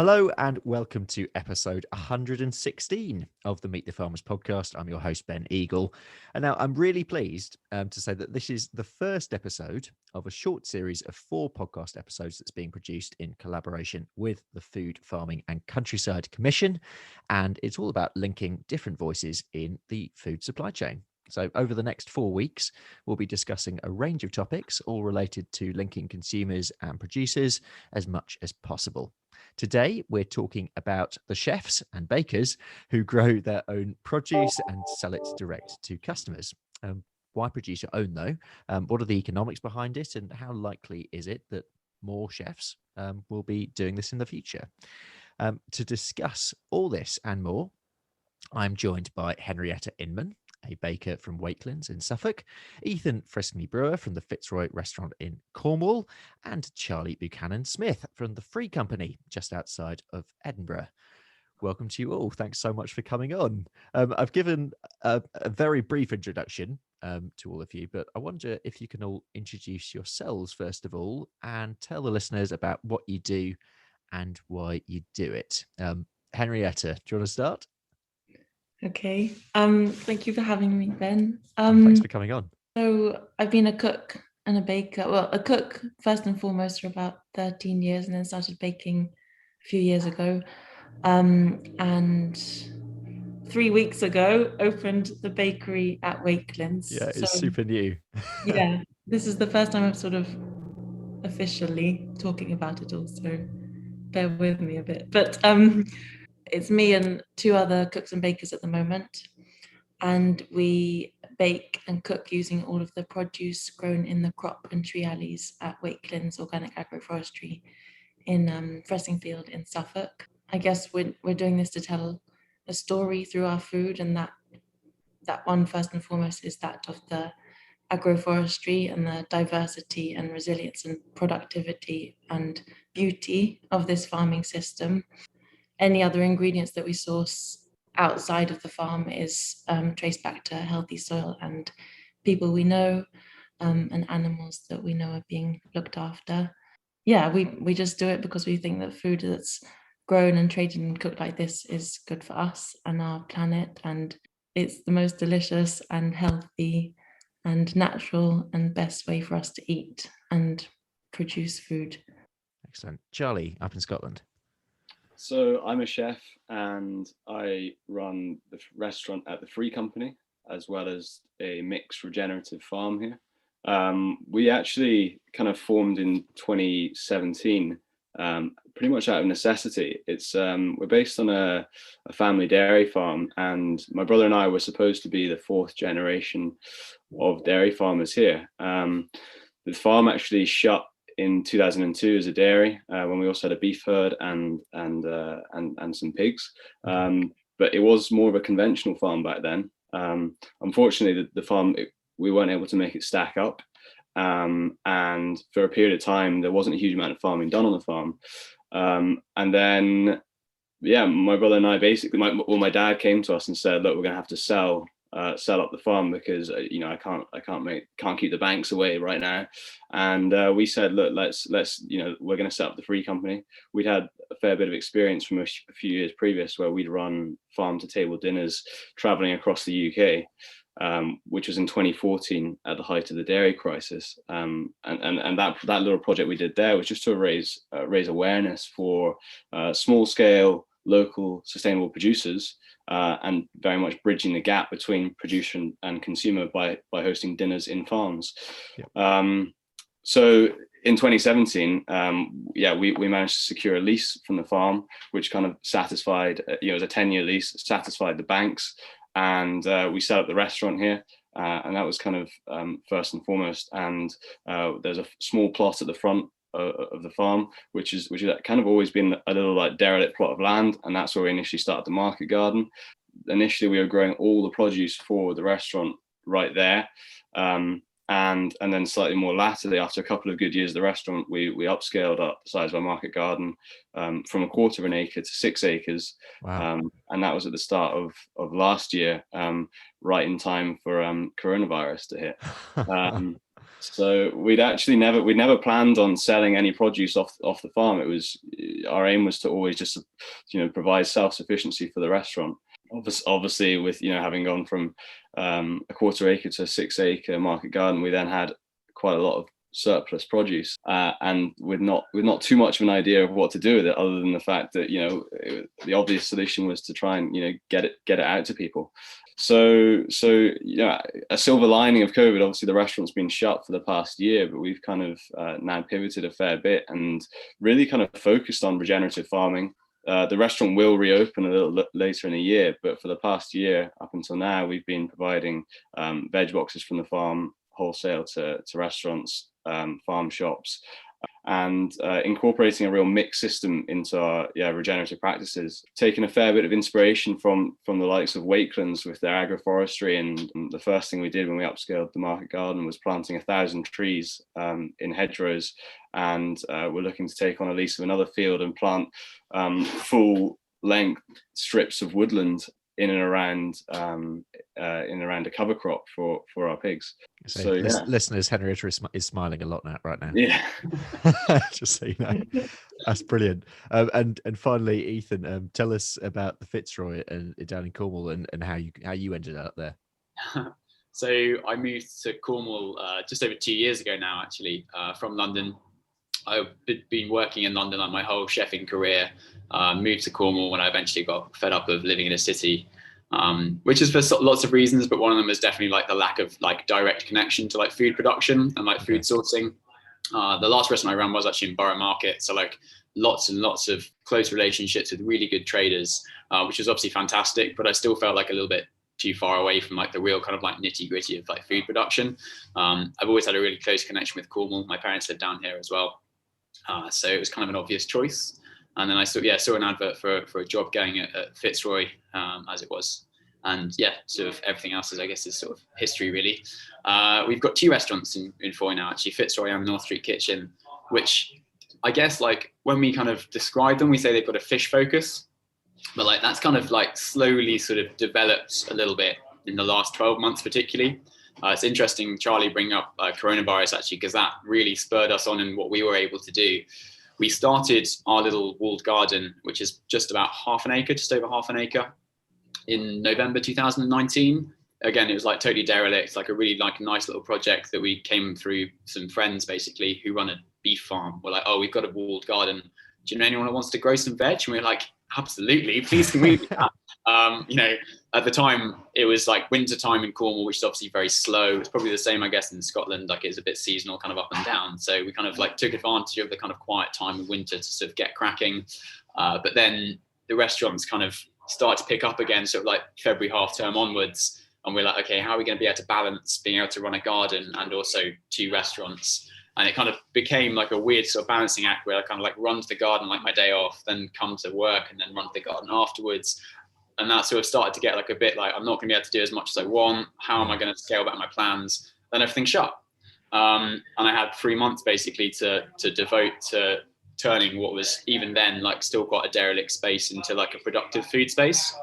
Hello and welcome to episode 116 of the Meet the Farmers podcast. I'm your host, Ben Eagle. And now I'm really pleased to say that this is the first episode of a short series of 4 podcast episodes that's being produced in collaboration with the Food, Farming and Countryside Commission. And it's all about linking different voices in the food supply chain. So over the next 4 weeks, we'll be discussing a range of topics, all related to linking consumers and producers as much as possible. Today, we're talking about the chefs and bakers who grow their own produce and sell it direct to customers. Why producer own, though? What are the economics behind it? And how likely is it that more chefs will be doing this in the future? To discuss all this and more, I'm joined by Henrietta Inman, a baker from Wakelands in Suffolk, Ethan Fresney Brewer from the Fitzroy restaurant in Cornwall, and Charlie Buchanan Smith from the Free Company just outside of Edinburgh. Welcome to you all. Thanks so much for coming on. I've given a very brief introduction to all of you, but I wonder if you can all introduce yourselves first of all and tell the listeners about what you do and why you do it. Henrietta, do you want to start? Okay. Thank you for having me, Ben. Thanks for coming on. So I've been a cook and a baker. Well, a cook first and foremost for about 13 years, and then started baking a few years ago. And 3 weeks ago, opened the bakery at Wakelands. Yeah, it's super new. Yeah, this is the first time I'm sort of officially talking about it all, so bear with me a bit. But it's me and 2 other cooks and bakers at the moment, and we bake and cook using all of the produce grown in the crop and tree alleys at Wakelands Organic Agroforestry in Fressingfield in Suffolk. I guess we're doing this to tell a story through our food, and that one first and foremost is that of the agroforestry and the diversity and resilience and productivity and beauty of this farming system. Any other ingredients that we source outside of the farm is traced back to healthy soil and people we know, and animals that we know are being looked after. Yeah, we just do it because we think that food that's grown and traded and cooked like this is good for us and our planet, and it's the most delicious and healthy and natural and best way for us to eat and produce food. Excellent. Charlie, up in Scotland. So I'm a chef and I run the restaurant at the Free Company, as well as a mixed regenerative farm here. We actually kind of formed in 2017, pretty much out of necessity. We're based on a family dairy farm, and my brother and I were supposed to be the 4th generation of dairy farmers here. The farm actually shut in 2002 as a dairy, when we also had a beef herd and some pigs, but it was more of a conventional farm back then. Unfortunately, the farm, we weren't able to make it stack up, and for a period of time there wasn't a huge amount of farming done on the farm, and then my brother and I basically, my dad came to us and said, look, we're gonna have to sell up the farm because I can't keep the banks away right now. And we said, look, let's we're going to set up the Free Company. We'd had a fair bit of experience from a few years previous where we'd run farm to table dinners traveling across the UK, which was in 2014 at the height of the dairy crisis. And that little project we did there was just to raise awareness for small scale, local, sustainable producers, and very much bridging the gap between producer and consumer by hosting dinners in farms. Yep. So in 2017, we managed to secure a lease from the farm, which kind of satisfied, it was a 10-year lease, satisfied the banks, and we set up the restaurant here. And that was kind of first and foremost. And there's a small plot at the front of the farm, which is kind of always been a little like derelict plot of land, and that's where we initially started the market garden. Initially, we were growing all the produce for the restaurant right there, and then slightly more latterly, after a couple of good years of the restaurant, we upscaled up the size of our market garden from 1/4 of an acre to 6 acres. Wow. And that was at the start of last year, right in time for coronavirus to hit. So we'd never planned on selling any produce off the farm. Our aim was to always just, provide self-sufficiency for the restaurant. Obviously, with having gone from a quarter acre to a 6-acre market garden, we then had quite a lot of surplus produce, and with not too much of an idea of what to do with it, other than the fact that the obvious solution was to try and get it out to people. So a silver lining of COVID, obviously the restaurant's been shut for the past year, but we've kind of now pivoted a fair bit and really kind of focused on regenerative farming. The restaurant will reopen a little later in the year, but for the past year up until now, we've been providing veg boxes from the farm wholesale to restaurants, farm shops, and incorporating a real mixed system into our regenerative practices, taking a fair bit of inspiration from the likes of Wakelands with their agroforestry. And the first thing we did when we upscaled the market garden was planting 1,000 trees in hedgerows, and we're looking to take on a lease of another field and plant full length strips of woodland in and around a cover crop for our pigs. So listeners, Henrietta is smiling a lot right now. Yeah. Just so you know, that's brilliant. And finally, Ethan, tell us about the Fitzroy and down in Cornwall and how you ended up there. So I moved to Cornwall just over 2 years ago now, actually, from London. I've been working in London like my whole chefing career. Moved to Cornwall when I eventually got fed up of living in a city, which is for lots of reasons, but one of them is definitely like the lack of like direct connection to like food production and like food sourcing. The last restaurant I ran was actually in Borough Market, so like lots and lots of close relationships with really good traders, which was obviously fantastic, but I still felt like a little bit too far away from like the real kind of like nitty gritty of like food production. I've always had a really close connection with Cornwall. My parents live down here as well. So it was kind of an obvious choice. And then I saw an advert for a job going at Fitzroy, as it was. And yeah, sort of everything else is, I guess, is sort of history really. We've got 2 restaurants in Foy now, actually, Fitzroy and the North Street Kitchen, which I guess like when we kind of describe them, we say they've got a fish focus, but like that's kind of like slowly sort of developed a little bit in the last 12 months particularly. It's interesting, Charlie, bring up coronavirus actually, because that really spurred us on in what we were able to do. We started our little walled garden, which is just about just over half an acre, in November 2019. Again, it was like totally derelict, like a really like nice little project that we came through some friends basically who run a beef farm. We're like, oh, we've got a walled garden. Do you know anyone who wants to grow some veg? And we're like, absolutely, please can we do that? At the time it was like winter time in Cornwall, which is obviously very slow. It's probably the same, I guess, in Scotland, like it's a bit seasonal, kind of up and down. So we kind of like took advantage of the kind of quiet time of winter to sort of get cracking. But then the restaurants kind of start to pick up again, sort of like February half term onwards. And we're like, okay, how are we going to be able to balance being able to run a garden and also 2 restaurants? And it kind of became like a weird sort of balancing act where I kind of like run to the garden like my day off, then come to work and then run to the garden afterwards. And that sort of started to get like a bit like, I'm not going to be able to do as much as I want. How am I going to scale back my plans? Then everything shut. And I had 3 months basically to devote to turning what was even then like still quite a derelict space into like a productive food space,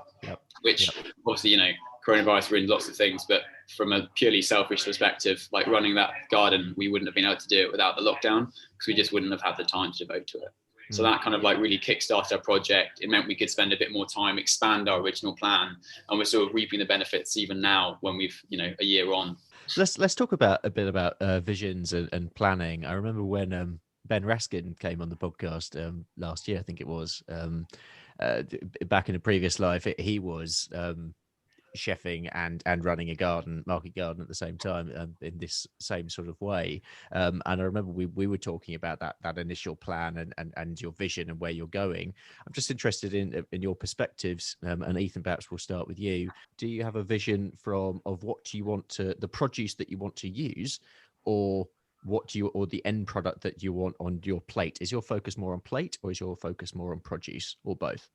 which obviously, coronavirus ruined lots of things, but from a purely selfish perspective, like running that garden, we wouldn't have been able to do it without the lockdown because we just wouldn't have had the time to devote to it. So that kind of like really kickstarted our project. It meant we could spend a bit more time, expand our original plan, and we're sort of reaping the benefits even now when we've, a year on. Let's talk a bit about visions and planning. I remember when Ben Raskin came on the podcast last year, I think it was, back in a previous life, he was chefing and running a market garden at the same time, in this same sort of way. And I remember we were talking about that initial plan and your vision and where you're going. I'm just interested in your perspectives, and Ethan, perhaps we'll start with you. Do you have a vision of what you want the produce that you want to use, or or the end product that you want on your plate? Is your focus more on plate, or is your focus more on produce, or both?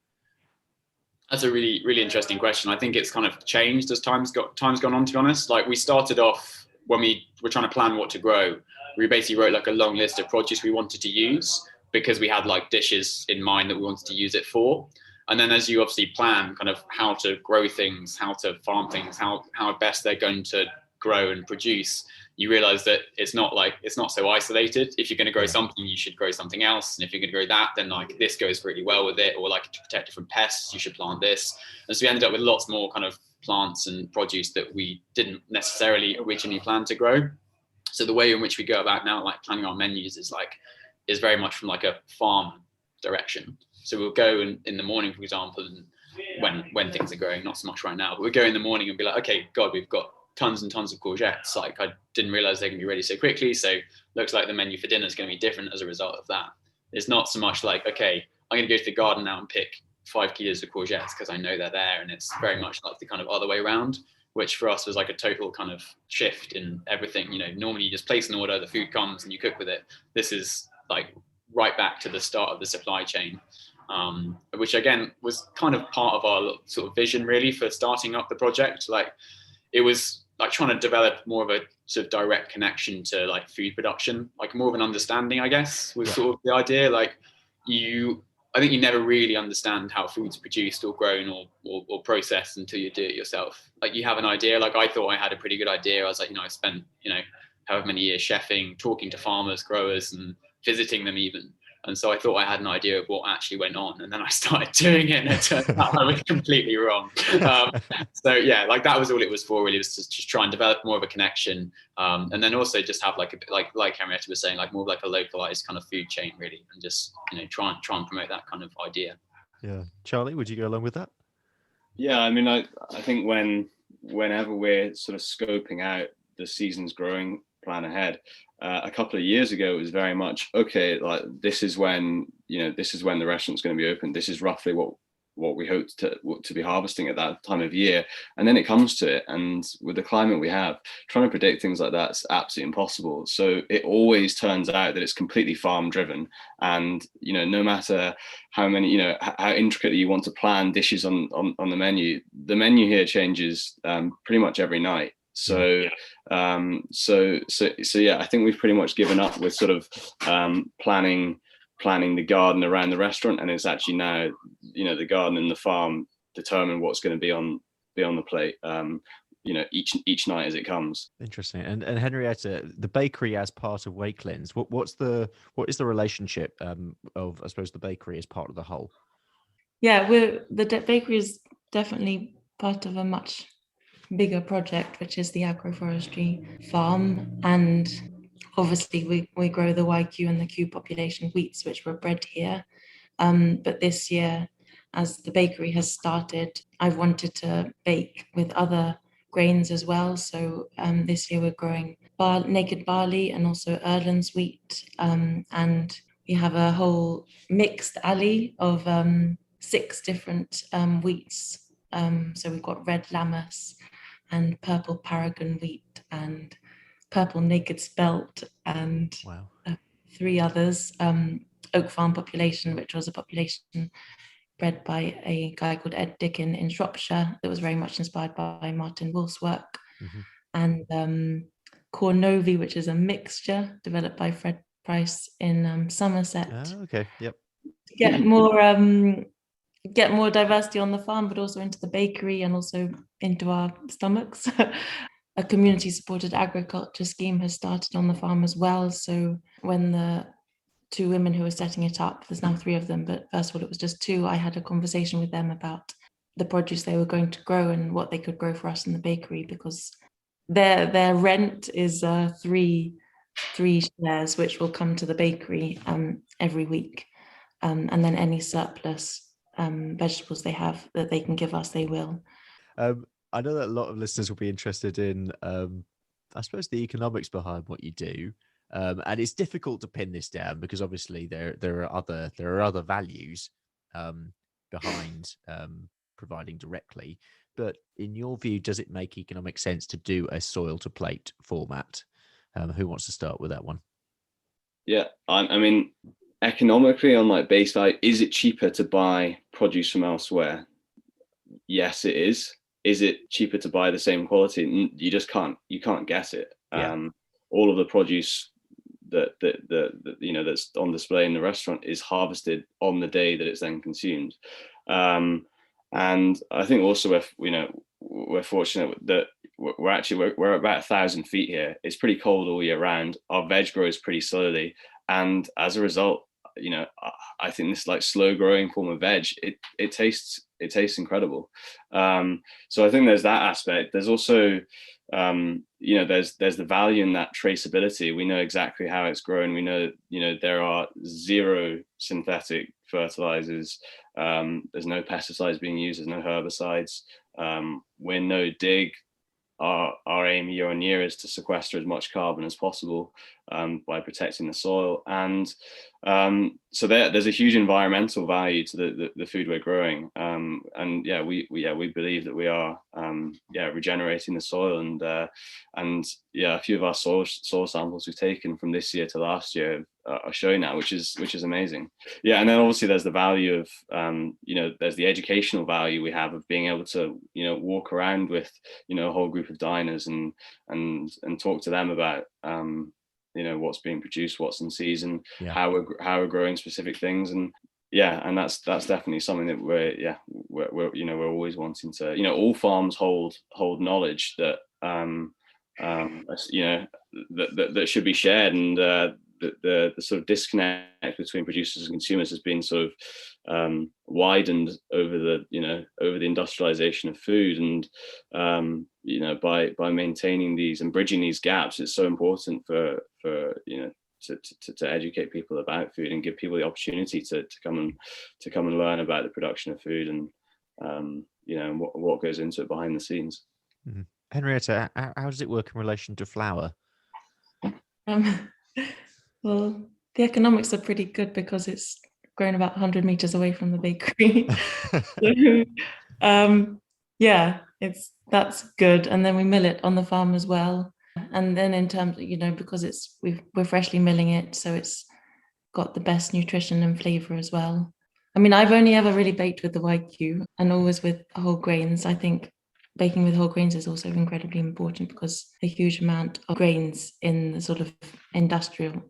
That's a really, really interesting question. I think it's kind of changed as time's gone on, to be honest. Like we started off when we were trying to plan what to grow, we basically wrote like a long list of produce we wanted to use because we had like dishes in mind that we wanted to use it for. And then as you obviously plan kind of how to grow things, how to farm things, how best they're going to grow and produce, you realize that it's not so isolated. If you're going to grow Yeah. something, you should grow something else. And if you're going to grow that, then like this goes really well with it. Or like to protect it from pests, you should plant this. And so we ended up with lots more kind of plants and produce that we didn't necessarily originally plan to grow. So the way in which we go about now, like planning our menus, is very much from like a farm direction. So we'll go in the morning, for example, and when things are growing, not so much right now, but we'll go in the morning and be like, okay, God, we've got tons and tons of courgettes. Like I didn't realize they're gonna be ready so quickly. So looks like the menu for dinner is gonna be different as a result of that. It's not so much like, okay, I'm gonna go to the garden now and pick 5 kilos of courgettes because I know they're there. And it's very much like the kind of other way around, which for us was like a total kind of shift in everything. You know, normally you just place an order, the food comes and you cook with it. This is like right back to the start of the supply chain. Which again was kind of part of our sort of vision really for starting up the project. Like it was like trying to develop more of a sort of direct connection to like food production, like more of an understanding, I guess, was sort of the idea. Like I think you never really understand how food's produced or grown or processed until you do it yourself. Like you have an idea. Like I thought I had a pretty good idea. I was like, I spent, however many years chefing, talking to farmers, growers, and visiting them even. And so I thought I had an idea of what actually went on, and then I started doing it, and it turned out I was completely wrong. So yeah, like that was all it was for. Really, was to just try and develop more of a connection, and then also just have like a bit like Henrietta was saying, like more of like a localized kind of food chain, really, and just try and promote that kind of idea. Yeah, Charlie, would you go along with that? Yeah, I mean, I think whenever we're sort of scoping out the season's growing plan ahead. A couple of years ago, it was very much okay. Like this is when the restaurant's going to be open. This is roughly what we hope to be harvesting at that time of year. And then it comes to it, and with the climate we have, trying to predict things like that's absolutely impossible. So it always turns out that it's completely farm driven. And no matter how many how intricately you want to plan dishes on the menu here changes pretty much every night. So yeah, I think we've pretty much given up with sort of planning the garden around the restaurant, and it's actually now the garden and the farm determine what's going to be on the plate each night as it comes. Interesting. And Henrietta, the bakery as part of Wakelins, what is the relationship of, I suppose, the bakery as part of the whole? Yeah, the bakery is definitely part of a much bigger project, which is the agroforestry farm, and obviously we grow the YQ and the Q population wheats, which were bred here, but this year, as the bakery has started, I've wanted to bake with other grains as well. So this year we're growing naked barley and also Erlen's wheat, and we have a whole mixed alley of 6 different wheats. So we've got red lammas and purple paragon wheat and purple naked spelt and 3 others. Oak Farm population, which was a population bred by a guy called Ed Dickin in Shropshire that was very much inspired by Martin Wolf's work. Mm-hmm. And Cornovi, which is a mixture developed by Fred Price in Somerset. Oh, okay, yep. Get more diversity on the farm, but also into the bakery and also into our stomachs. A community-supported agriculture scheme has started on the farm as well. So when the 2 women who were setting it up, there's now 3 of them, but first of all, it was just 2. I had a conversation with them about the produce they were going to grow and what they could grow for us in the bakery, because their rent is 3 shares, which will come to the bakery every week. And then any surplus vegetables they have that they can give us, they will. I know that a lot of listeners will be interested in, I suppose, the economics behind what you do, and it's difficult to pin this down because obviously there are other values behind providing directly. But in your view, does it make economic sense to do a soil to plate format? Who wants to start with that one? Yeah, I mean, economically, on like base value, is it cheaper to buy produce from elsewhere? Yes, it is. Is it cheaper to buy the same quality? You just can't guess it. Yeah. All of the produce that that's on display in the restaurant is harvested on the day that it's then consumed. And I think also we're fortunate that we're about 1,000 feet here. It's pretty cold all year round. Our veg grows pretty slowly, and as a result, I think this like slow growing form of veg, it tastes incredible. So I think there's that aspect. There's also there's the value in that traceability. We know exactly how it's grown. We know there are 0 synthetic fertilizers. There's no pesticides being used. There's no herbicides. We're no dig. Our aim year on year is to sequester as much carbon as possible by protecting the soil, and so there's a huge environmental value to the food we're growing, and we believe that we are regenerating the soil, and a few of our soil samples we've taken from this year to last year are showing that, which is amazing. And then obviously there's the value of there's the educational value we have of being able to walk around with a whole group of diners and talk to them about what's being produced, what's in season, how we're growing specific things, and that's definitely something that we're always wanting to. All farms hold knowledge that that should be shared, and the sort of disconnect between producers and consumers has been sort of widened over the industrialization of food, and by maintaining these and bridging these gaps, it's so important for to educate people about food and give people the opportunity to come and learn about the production of food, and what goes into it behind the scenes. Mm-hmm. Henrietta, how does it work in relation to flour? Well, the economics are pretty good because it's grown about 100 meters away from the bakery. So, that's good. And then we mill it on the farm as well. And then in terms of, because we're freshly milling it, so it's got the best nutrition and flavor as well. I mean, I've only ever really baked with the YQ and always with whole grains. I think baking with whole grains is also incredibly important because a huge amount of grains in the sort of industrial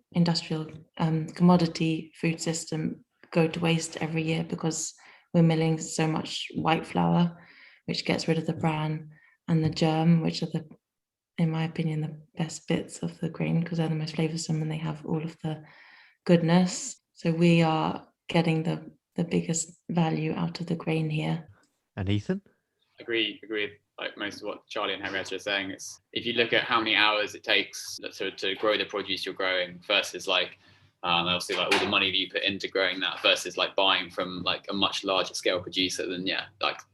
commodity food system go to waste every year because we're milling so much white flour, which gets rid of the bran and the germ, which are in my opinion, the best bits of the grain because they're the most flavorsome and they have all of the goodness. So we are getting the biggest value out of the grain here. And Ethan? Agree with like most of what Charlie and Henrietta are saying. It's if you look at how many hours it takes to grow the produce you're growing versus obviously like all the money that you put into growing that versus like buying from like a much larger scale producer, then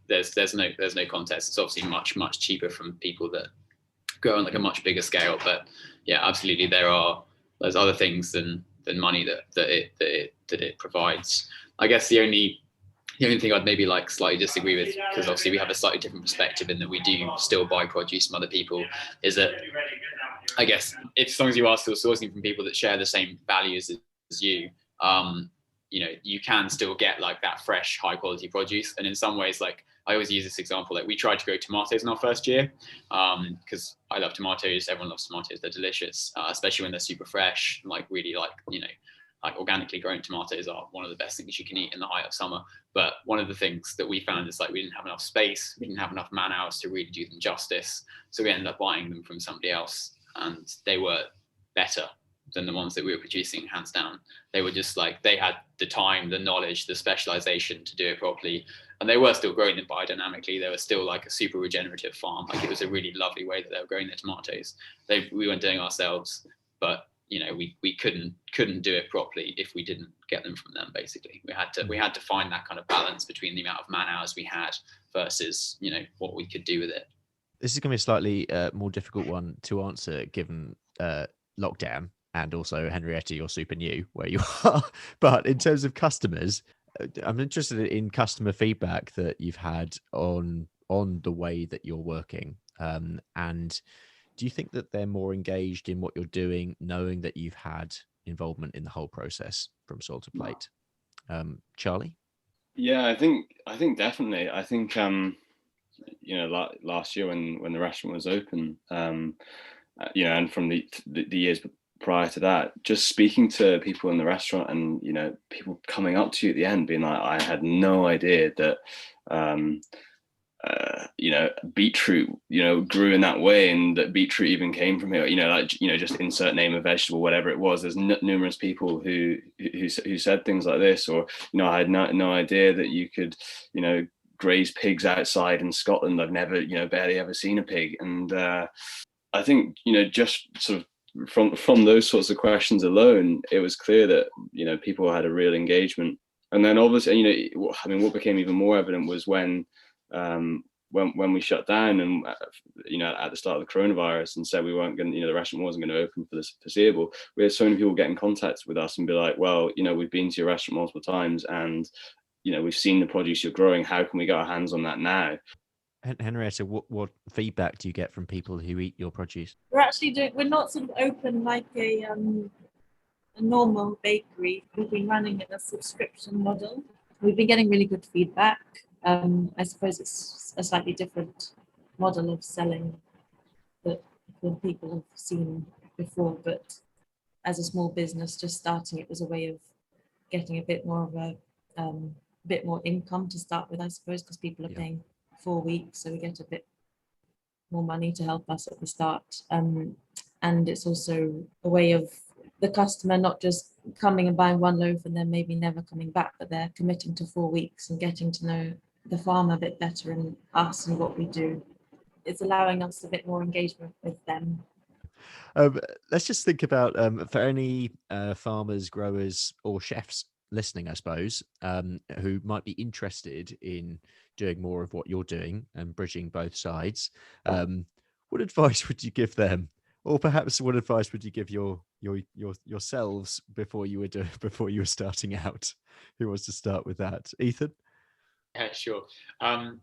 there's no contest. It's obviously much cheaper from people that grow on like a much bigger scale. But absolutely there's other things than money that it provides. I guess the only thing I'd maybe like slightly disagree with, because obviously we have a slightly different perspective in that we do still buy produce from other people, is that I guess as long as you are still sourcing from people that share the same values as you, you can still get like that fresh, high quality produce. And in some ways, like I always use this example, like we tried to grow tomatoes in our first year because I love tomatoes. Everyone loves tomatoes. They're delicious, especially when they're super fresh, like really like organically grown tomatoes are one of the best things you can eat in the height of summer. But one of the things that we found is like we didn't have enough space, we didn't have enough man hours to really do them justice. So we ended up buying them from somebody else, and they were better than the ones that we were producing, hands down. They were just like, they had the time, the knowledge, the specialization to do it properly. And they were still growing them biodynamically. They were still like a super regenerative farm. Like it was a really lovely way that they were growing their tomatoes. We weren't doing ourselves, but we couldn't do it properly if we didn't get them from them. Basically, we had to find that kind of balance between the amount of man hours we had versus what we could do with it. This is going to be a slightly more difficult one to answer given lockdown, and also Henrietta, you're super new where you are. But in terms of customers, I'm interested in customer feedback that you've had on the way that you're working, and do you think that they're more engaged in what you're doing, knowing that you've had involvement in the whole process from soil to plate? Charlie? Yeah, I think definitely. I think last year when the restaurant was open, and from the years prior to that, just speaking to people in the restaurant and people coming up to you at the end being like, I had no idea that beetroot, grew in that way, and that beetroot even came from here, just insert name of vegetable, whatever it was. There's numerous people who said things like this, or, I had no idea that you could, graze pigs outside in Scotland. I've never, barely ever seen a pig. And I think, just sort of from those sorts of questions alone, it was clear that, people had a real engagement. And then obviously, what became even more evident was when we shut down and, at the start of the coronavirus, and said we weren't going to, the restaurant wasn't going to open for the foreseeable, we had so many people get in contact with us and be like, well, we've been to your restaurant multiple times, and, we've seen the produce you're growing. How can we get our hands on that now? Henrietta, what feedback do you get from people who eat your produce? We're not sort of open like a normal bakery. We've been running in a subscription model. We've been getting really good feedback. I suppose it's a slightly different model of selling that people have seen before, but as a small business just starting, it was a way of getting a bit more of a bit more income to start with, I suppose, because people are paying 4 weeks, so we get a bit more money to help us at the start. And it's also a way of the customer not just coming and buying one loaf and then maybe never coming back, but they're committing to 4 weeks and getting to know the farm a bit better and us and what we do. It's allowing us a bit more engagement with them. Let's just think about for any farmers, growers, or chefs listening, I suppose, who might be interested in doing more of what you're doing and bridging both sides. What advice would you give them, or perhaps what advice would you give yourselves before you were starting out? Who wants to start with that? Ethan? Yeah, sure. I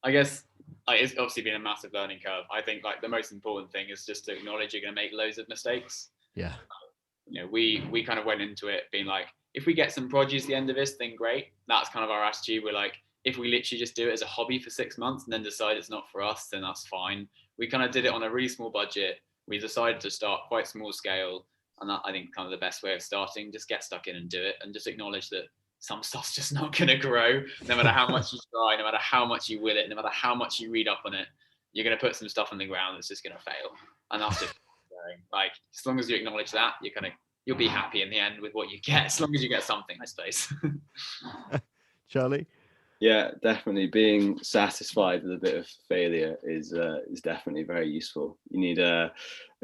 guess it's obviously been a massive learning curve. I think the most important thing is just to acknowledge you're going to make loads of mistakes. Yeah. We kind of went into it being like, if we get some produce at the end of this, then great. That's kind of our attitude. We're like, if we literally just do it as a hobby for 6 months and then decide it's not for us, then that's fine. We kind of did it on a really small budget. We decided to start quite small scale. And that, I think, kind of the best way of starting, just get stuck in and do it, and just acknowledge that some stuff's just not going to grow, no matter how much you try, no matter how much you will it, no matter how much you read up on it. You're going to put some stuff on the ground that's just going to fail. And that's just like, as long as you acknowledge that, you'll be happy in the end with what you get, as long as you get something, I suppose. Charlie? Yeah, definitely. Being satisfied with a bit of failure is definitely very useful. You need a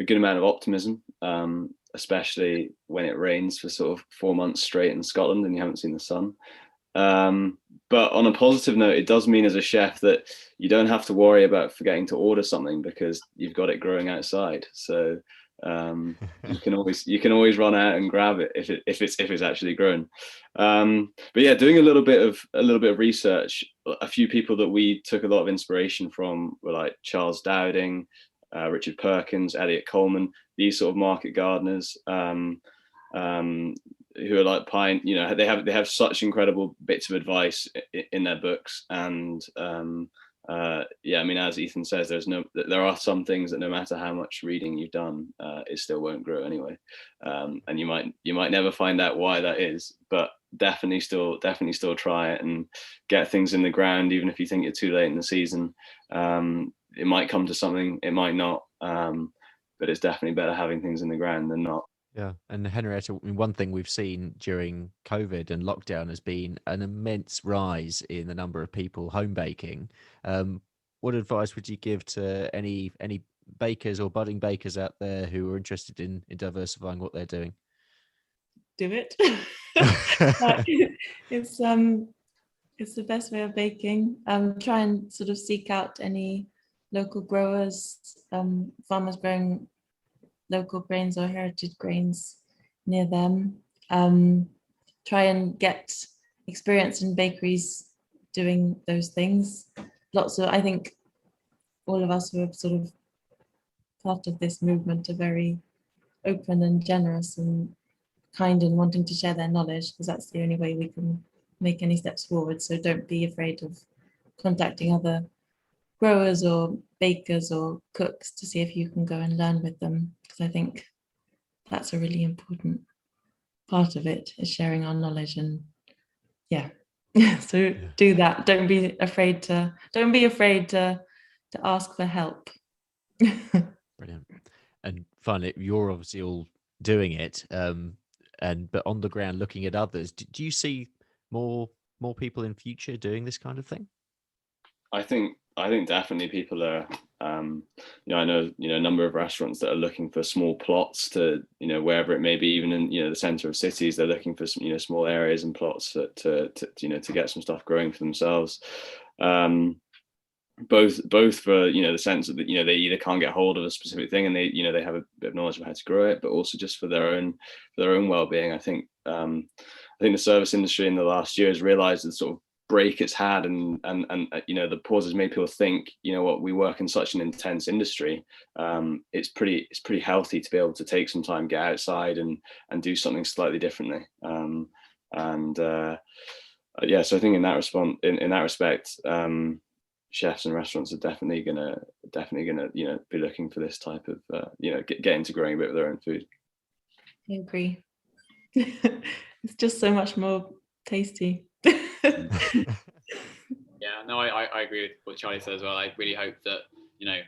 good amount of optimism, especially when it rains for sort of 4 months straight in Scotland and you haven't seen the sun. But on a positive note, it does mean as a chef that you don't have to worry about forgetting to order something because you've got it growing outside. So you can always run out and grab it if it's actually grown. But yeah, doing a little bit of research. A few people that we took a lot of inspiration from were like Charles Dowding, Richard Perkins, Elliot Coleman, these sort of market gardeners, who are like they have such incredible bits of advice in their books. And yeah, I mean, as Ethan says, there are some things that no matter how much reading you've done, it still won't grow anyway. And you might never find out why that is, but definitely still try it and get things in the ground, even if you think you're too late in the season. It might come to something, it might not, but it's definitely better having things in the ground than not. Yeah, and Henrietta, one thing we've seen during COVID and lockdown has been an immense rise in the number of people home baking. What advice would you give to any bakers or budding bakers out there who are interested in diversifying what they're doing? Do it. It's the best way of baking. Try and sort of seek out any local growers, farmers growing local grains or heritage grains near them. Try and get experience in bakeries doing those things. I think all of us who are sort of part of this movement are very open and generous and kind and wanting to share their knowledge, because that's the only way we can make any steps forward. So don't be afraid of contacting other growers or bakers or cooks to see if you can go and learn with them, because I think that's a really important part of it, is sharing our knowledge. And yeah, So do that. Don't be afraid to ask for help. Brilliant. And finally, you're obviously all doing it, but on the ground looking at others, do you see more people in future doing this kind of thing? I think definitely people are. I know a number of restaurants that are looking for small plots to wherever it may be, even in the center of cities. They're looking for some small areas and plots to get some stuff growing for themselves. Both for the sense that they either can't get hold of a specific thing and they have a bit of knowledge of how to grow it, but also just for their own well-being. I think the service industry in the last year has realized the sort of break it's had, and the pauses made people think, what, we work in such an intense industry. It's pretty healthy to be able to take some time, get outside and do something slightly differently. So I think in that respect, chefs and restaurants are definitely gonna be looking for this type of get into growing a bit of their own food. I agree. It's just so much more tasty. Yeah, no, I agree with what Charlie said as well. I really hope that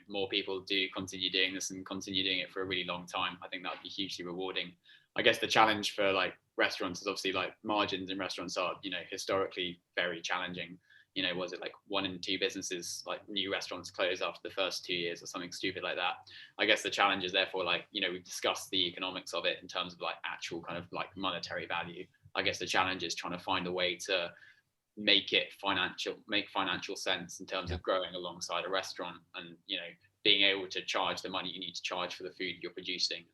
more people do continue doing this and continue doing it for a really long time. I think that would be hugely rewarding. I guess the challenge for like restaurants is obviously like margins in restaurants are historically very challenging. Was it like 1 in 2 businesses, like new restaurants, close after the first 2 years or something stupid like that? I guess the challenge is therefore like we've discussed the economics of it in terms of like actual kind of like monetary value. I guess the challenge is trying to find a way to make financial sense in terms of growing alongside a restaurant, and being able to charge the money you need to charge for the food you're producing.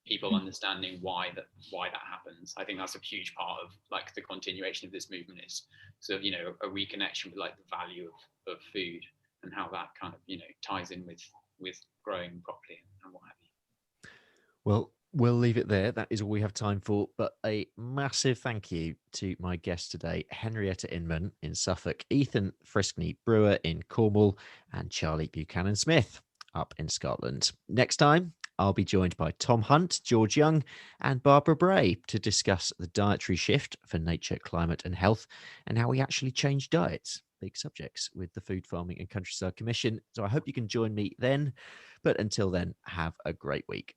People understanding why that happens. I think that's a huge part of like the continuation of this movement, is sort of a reconnection with like the value of food and how that kind of ties in with growing properly and what have you. Well, we'll leave it there. That is all we have time for. But a massive thank you to my guests today, Henrietta Inman in Suffolk, Ethan Friskney Brewer in Cornwall, and Charlie Buchanan Smith up in Scotland. Next time, I'll be joined by Tom Hunt, George Young, and Barbara Bray to discuss the dietary shift for nature, climate, and health, and how we actually change diets. Big subjects with the Food Farming and Countryside Commission. So I hope you can join me then. But until then, have a great week.